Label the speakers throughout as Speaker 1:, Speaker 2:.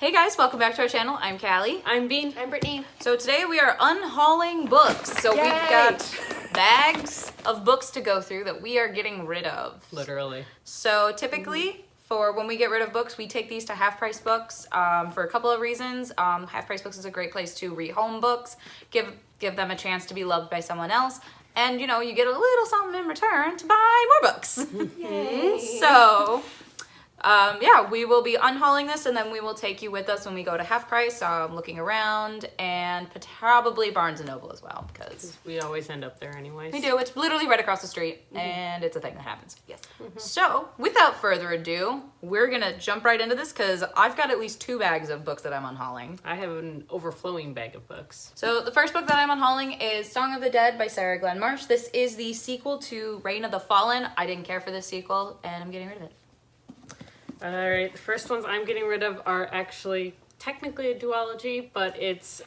Speaker 1: Hey guys, welcome back to our channel. I'm Callie.
Speaker 2: I'm Bean.
Speaker 3: I'm Brittany.
Speaker 1: So today we are unhauling books. So
Speaker 3: Yay!
Speaker 1: we've got bags of books to go through that we are getting rid of.
Speaker 2: Literally.
Speaker 1: So typically, for when we get rid of books, we take these to Half Price Books for a couple of reasons. Half Price Books is a great place to rehome books, give them a chance to be loved by someone else, and you know, you get a little something in return to buy more books.
Speaker 3: Yay.
Speaker 1: So yeah, we will be unhauling this, and then we will take you with us when we go to Half Price, looking around, and probably Barnes & Noble as well, because
Speaker 2: we always end up there anyways.
Speaker 1: we do. It's literally right across the street, and it's a thing that happens. Yes. So, without further ado, we're going to jump right into this, because I've got at least 2 bags of books that I'm unhauling.
Speaker 2: I have an overflowing bag of books.
Speaker 1: So, the first book that I'm unhauling is Song of the Dead by Sarah Glen Marsh. This is the sequel to Reign of the Fallen. I didn't care for this sequel, and I'm getting rid of it.
Speaker 2: Alright, the first ones I'm getting rid of are actually technically a duology, but it's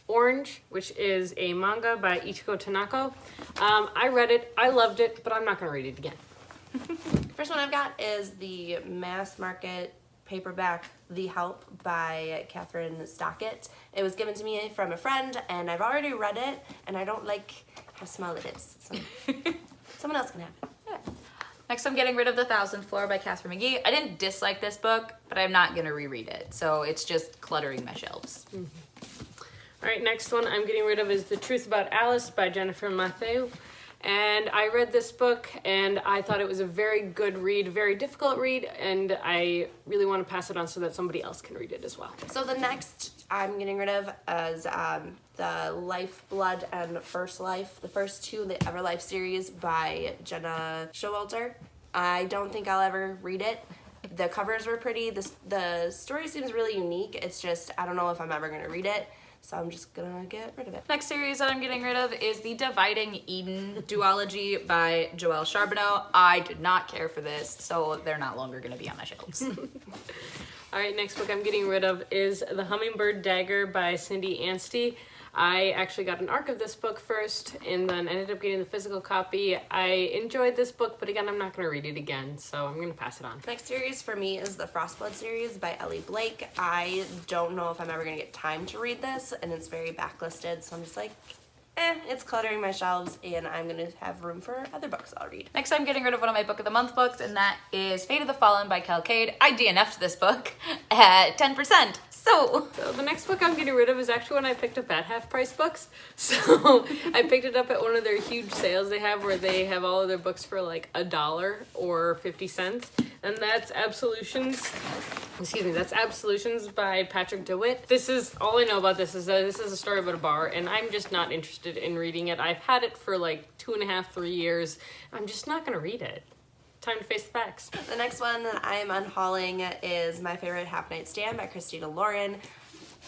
Speaker 2: Orange, which is a manga by Ichiko Tanaka. I read it, I loved it, but I'm not going to read it again.
Speaker 3: First one I've got is the mass market paperback The Help by Catherine Stockett. It was given to me from a friend, and I've already read it, and I don't like how small it is. So someone else can have it.
Speaker 1: Next, I'm getting rid of The Thousandth Floor by Catherine McGee. I didn't dislike this book, but I'm not going to reread it, so it's just cluttering my shelves.
Speaker 2: Alright, next one I'm getting rid of is The Truth About Alice by Jennifer Mathieu. And I read this book, and I thought it was a very good read, very difficult read, and I really want to pass it on so that somebody else can read it as well.
Speaker 3: So the next I'm getting rid of is the Lifeblood and First Life, the first 2 in the Everlife series by Jenna Showalter. I don't think I'll ever read it. The covers were pretty. The story seems really unique. It's just, I don't know if I'm ever going to read it, so I'm just going to get rid of it.
Speaker 1: Next series that I'm getting rid of is the Dividing Eden duology by Joelle Charbonneau. I did not care for this, so they're not longer going to be on my shelves.
Speaker 2: Alright, next book I'm getting rid of is The Hummingbird Dagger by Cindy Anstey. I actually got an arc of this book first and then ended up getting the physical copy. I enjoyed this book, but again, I'm not going to read it again, so I'm going to pass it on.
Speaker 3: Next series for me is the Frostblood series by Ellie Blake. I don't know if I'm ever going to get time to read this, and it's very backlisted, so I'm just like, it's cluttering my shelves, and I'm going to have room for other books I'll read.
Speaker 1: Next, I'm getting rid of one of my Book of the Month books, and that is Fate of the Fallen by Kel Cade. I DNF'd this book at 10%. So
Speaker 2: the next book I'm getting rid of is actually one I picked up at Half Price Books. So I picked it up at one of their huge sales they have where they have all of their books for like $1 or 50 cents. And that's Absolutions. Excuse me, that's Absolutions by Patrick DeWitt. This is, all I know about this is that this is a story about a bar, and I'm just not interested in reading it. I've had it for like 2.5, 3 years. I'm just not going to read it. Time to face the facts.
Speaker 3: The next one that I'm unhauling is My Favorite Half Night Stand by Christina Lauren.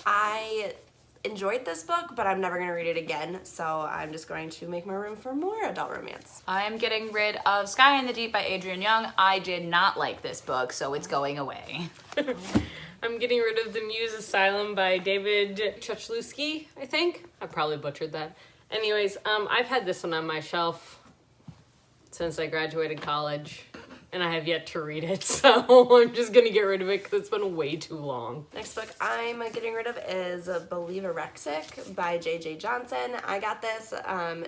Speaker 3: I enjoyed this book, but I'm never going to read it again, so I'm just going to make my room for more adult romance.
Speaker 1: I am getting rid of Sky in the Deep by Adrienne Young. I did not like this book, so it's going away.
Speaker 2: I'm getting rid of The Muse Asylum by David Chuchlewski, I think. I probably butchered that. Anyways, I've had this one on my shelf since I graduated college, and I have yet to read it, so I'm just gonna get rid of it because it's been way too long.
Speaker 3: Next book I'm getting rid of is Believerexic by J.J. Johnson. I got this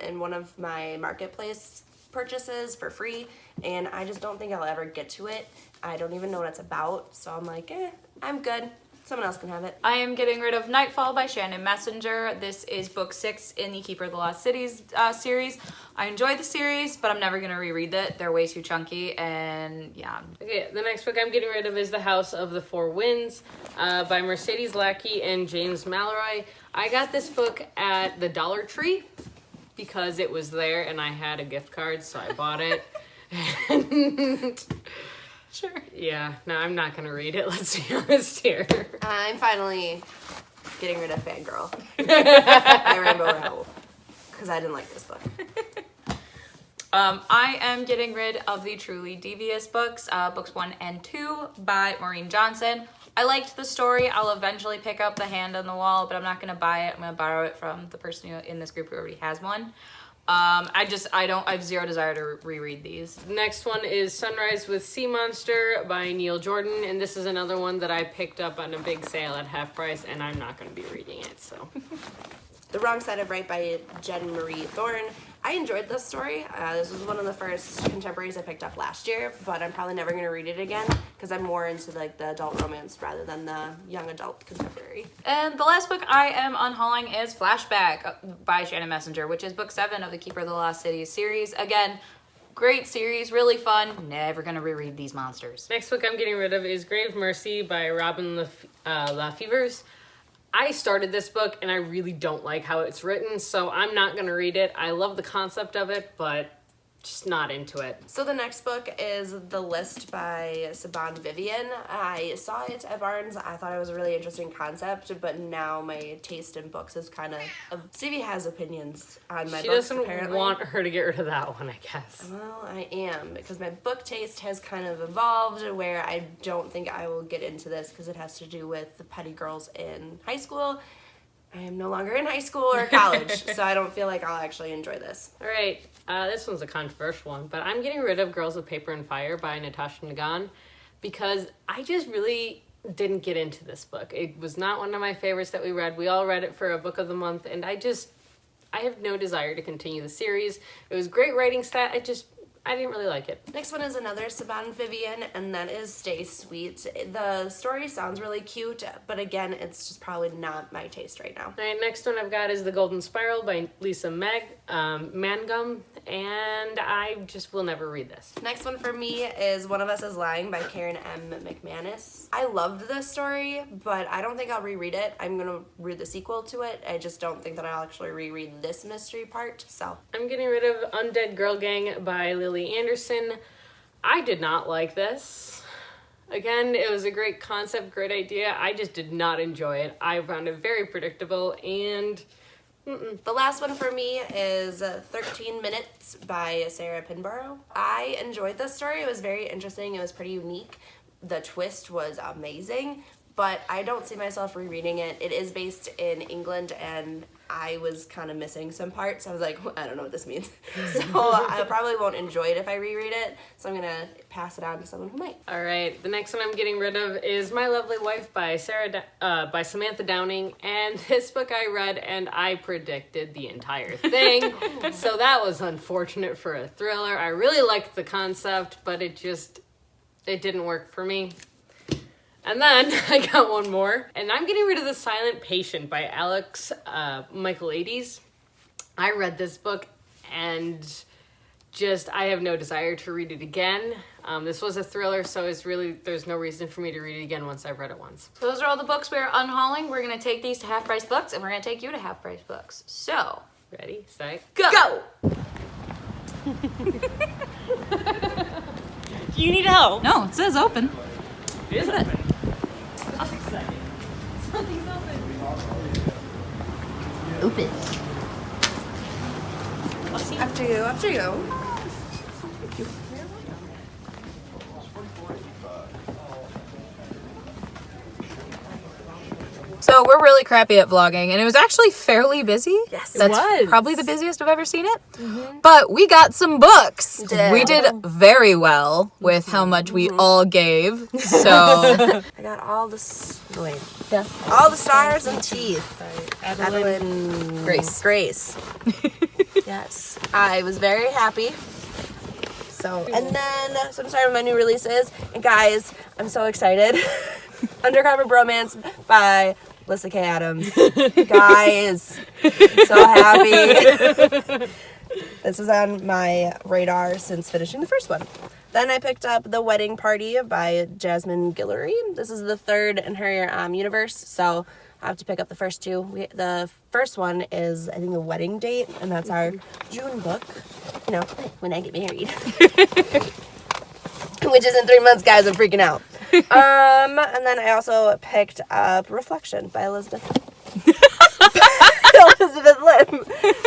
Speaker 3: in one of my marketplace purchases for free, and I just don't think I'll ever get to it. I don't even know what it's about, so I'm like, I'm good. Someone else can have it.
Speaker 1: I am getting rid of Nightfall by Shannon Messenger. This is book 6 in the Keeper of the Lost Cities series. I enjoyed the series, but I'm never going to reread it. They're way too chunky, and yeah.
Speaker 2: Okay, the next book I'm getting rid of is The House of the Four Winds by Mercedes Lackey and James Mallory. I got this book at the Dollar Tree because it was there and I had a gift card, so I bought it. And
Speaker 1: Sure.
Speaker 2: yeah, no, I'm not going to read it, let's be honest here.
Speaker 3: I'm finally getting rid of Fangirl by Rainbow Rowell because I didn't like this book.
Speaker 1: I am getting rid of the Truly Devious books, books 1 and 2 by Maureen Johnson. I liked the story. I'll eventually pick up The Hand on the Wall, but I'm not going to buy it. I'm going to borrow it from the person in this group who already has one. I have zero desire to reread these.
Speaker 2: Next one is Sunrise with Sea Monster by Neil Jordan, and this is another one that I picked up on a big sale at half price, and I'm not going to be reading it, so.
Speaker 3: The Wrong Side of Right by Jen Marie Thorne. I enjoyed this story. This was one of the first contemporaries I picked up last year, but I'm probably never going to read it again because I'm more into like the adult romance rather than the young adult contemporary.
Speaker 1: And the last book I am unhauling is Flashback by Shannon Messenger, which is book 7 of the Keeper of the Lost Cities series. Again, great series, really fun. Never going to reread these monsters.
Speaker 2: Next book I'm getting rid of is Grave Mercy by Robin LaFevers. I started this book and I really don't like how it's written, so I'm not going to read it. I love the concept of it, but just not into it.
Speaker 3: So the next book is The List by Saban Vivian. I saw it at Barnes. I thought it was a really interesting concept, but now my taste in books is kind of... Stevie has opinions on my
Speaker 2: She
Speaker 3: books,
Speaker 2: doesn't
Speaker 3: apparently.
Speaker 2: want her to get rid of that one, I guess.
Speaker 3: Well, I am, because my book taste has kind of evolved where I don't think I will get into this because it has to do with the petty girls in high school. I am no longer in high school or college, so I don't feel like I'll actually enjoy this.
Speaker 2: All right, this one's a controversial one, but I'm getting rid of Girls with Paper and Fire by Natasha Mcgann because I just really didn't get into this book. It was not one of my favorites that we read. We all read it for a book of the month, and I have no desire to continue the series. It was great writing stat. I didn't really like it.
Speaker 3: Next one is another Saban Vivian, and that is Stay Sweet. The story sounds really cute, but again, it's just probably not my taste right now.
Speaker 2: All right, next one I've got is The Golden Spiral by Lisa Mangum, and I just will never read this.
Speaker 3: Next one for me is One of Us is Lying by Karen M. McManus. I loved this story, but I don't think I'll reread it. I'm going to read the sequel to it. I just don't think that I'll actually reread this mystery part, so.
Speaker 2: I'm getting rid of Undead Girl Gang by Lily Anderson. I did not like this. Again, it was a great concept, great idea. I just did not enjoy it. I found it very predictable, and
Speaker 3: The last one for me is 13 Minutes by Sarah Pinborough. I enjoyed this story. It was very interesting. It was pretty unique. The twist was amazing, but I don't see myself rereading it. It is based in England, and I was kind of missing some parts. I was like, I don't know what this means. So I probably won't enjoy it if I reread it, so I'm going to pass it on to someone who might.
Speaker 2: all right, the next one I'm getting rid of is My Lovely Wife by by Samantha Downing, and this book I read and I predicted the entire thing, so that was unfortunate for a thriller. I really liked the concept, but it didn't work for me. And then I got one more, and I'm getting rid of The Silent Patient by Alex Michaelides. I read this book and I have no desire to read it again. This was a thriller, so there's no reason for me to read it again once I've read it once.
Speaker 1: So those are all the books we're unhauling. We're going to take these to Half Price Books, and we're going to take you to Half Price Books. So,
Speaker 2: Ready, set,
Speaker 1: go!
Speaker 4: You need help.
Speaker 1: No, it says open.
Speaker 2: Is it?
Speaker 1: Open.
Speaker 3: After you.
Speaker 1: So we're really crappy at vlogging, and it was actually fairly busy.
Speaker 3: Yes,
Speaker 1: That's
Speaker 4: was.
Speaker 1: probably the busiest I've ever seen it. But we got some books. We did very well with how much we all gave. So
Speaker 3: I got all the all the stars and teeth. Adeline Grace. Yes, I was very happy. So, and then some starting with my new releases. And guys, I'm so excited. Undercover Bromance by Alyssa K. Adams. Guys, so happy. This was on my radar since finishing the first one. Then I picked up The Wedding Party by Jasmine Guillory. This is the third in her universe, so I have to pick up the first two. The first one is, I think, The Wedding Date, and that's our June book. You know, when I get married. Which is in 3 months, guys. I'm freaking out. And then I also picked up Reflection by Elizabeth Lim.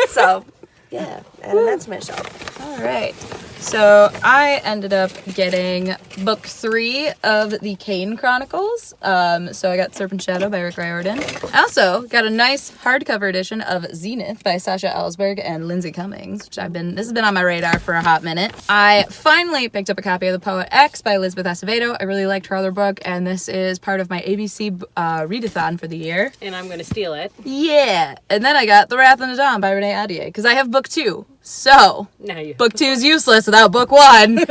Speaker 3: So, yeah, and that's my shelf.
Speaker 1: all right. So I ended up getting book 3 of the Kane Chronicles. So I got Serpent Shadow by Rick Riordan. I also got a nice hardcover edition of Zenith by Sasha Ellsberg and Lindsay Cummings, which this has been on my radar for a hot minute. I finally picked up a copy of The Poet X by Elizabeth Acevedo. I really liked her other book, and this is part of my ABC readathon for the year.
Speaker 2: And I'm gonna steal it.
Speaker 1: Yeah. And then I got The Wrath and the Dawn by Renee Ahdieh, because I have book 2. So,
Speaker 2: Now you.
Speaker 1: book 2 is useless without book 1.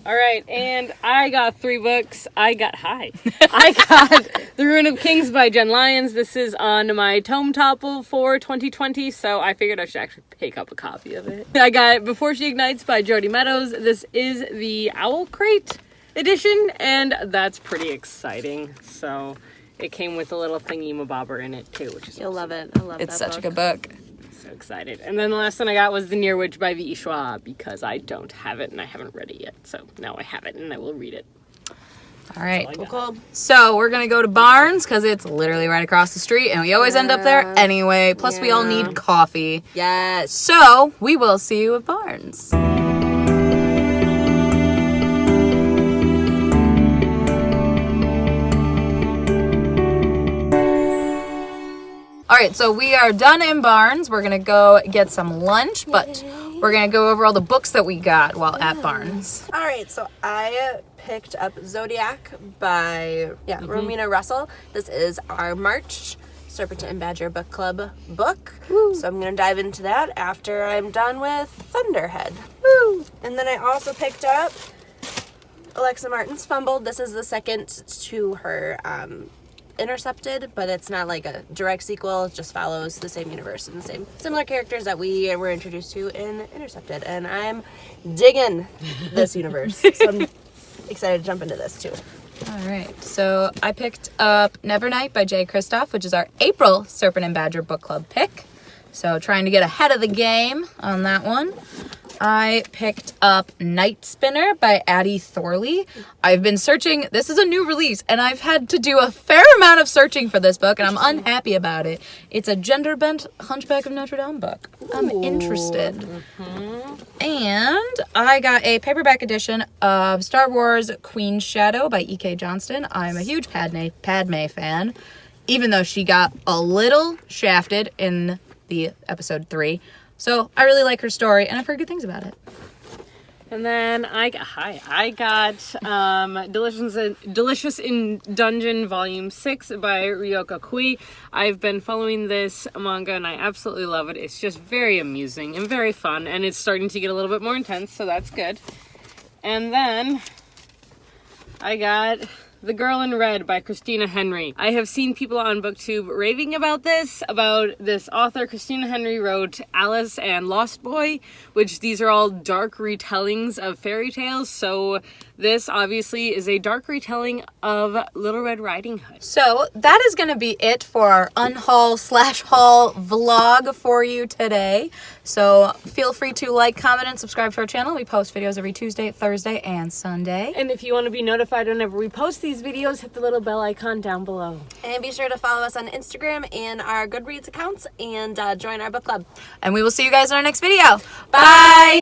Speaker 2: All right, and I got 3 books. I got The Ruin of Kings by Jen Lyons. This is on my tome topple for 2020, so I figured I should actually pick up a copy of it. I got Before She Ignites by Jody Meadows. This is the Owl Crate edition, and that's pretty exciting. So it came with a little thingy-mabobber in it, too, which is
Speaker 3: You'll
Speaker 2: awesome.
Speaker 3: love it. I love
Speaker 1: It's
Speaker 3: that
Speaker 1: such a
Speaker 3: book.
Speaker 1: good book.
Speaker 2: So excited. And then the last one I got was The Near Witch by V.E. Schwab, because I don't have it and I haven't read it yet. So now I have it and I will read it.
Speaker 1: All right.
Speaker 2: That's all I got.
Speaker 3: Cool.
Speaker 1: So we're going to go to Barnes because it's literally right across the street and we always end up there anyway. Plus we all need coffee.
Speaker 3: Yes.
Speaker 1: So we will see you at Barnes. All right, so we are done in Barnes. We're going to go get some lunch, but we're going to go over all the books that we got while at Barnes.
Speaker 3: All right, so I picked up Zodiac by Romina Russell. This is our March Serpent and Badger Book Club book. Woo. So I'm going to dive into that after I'm done with Thunderhead. Woo. And then I also picked up Alexa Martin's Fumbled. This is the second to her Intercepted, but it's not like a direct sequel. It just follows the same universe and the same similar characters that we were introduced to in Intercepted. And I'm digging this universe. So I'm excited to jump into this too.
Speaker 1: All right, so I picked up Nevernight by Jay Kristoff, which is our April Serpent and Badger Book Club pick. So trying to get ahead of the game on that one. I picked up Night Spinner by Addie Thorley. I've been searching. This is a new release, and I've had to do a fair amount of searching for this book, and I'm unhappy about it. It's a gender-bent Hunchback of Notre Dame book. I'm interested. Mm-hmm. And I got a paperback edition of Star Wars Queen's Shadow by E.K. Johnston. I'm a huge Padme fan, even though she got a little shafted in the episode 3. So I really like her story, and I've heard good things about it.
Speaker 2: And then I got Delicious in Dungeon Volume 6 by Ryoka Kui. I've been following this manga, and I absolutely love it. It's just very amusing and very fun, and it's starting to get a little bit more intense, so that's good. And then I got The Girl in Red by Christina Henry. I have seen people on BookTube raving about this author. Christina Henry wrote Alice and Lost Boy, which these are all dark retellings of fairy tales. So this obviously is a dark retelling of Little Red Riding Hood.
Speaker 1: So that is going to be it for our Unhaul/haul vlog for you today. So feel free to like, comment, and subscribe to our channel. We post videos every Tuesday, Thursday, and Sunday.
Speaker 2: And if you want to be notified whenever we post these videos, hit the little bell icon down below.
Speaker 3: And be sure to follow us on Instagram and our Goodreads accounts and join our book club.
Speaker 1: And we will see you guys in our next video. Bye!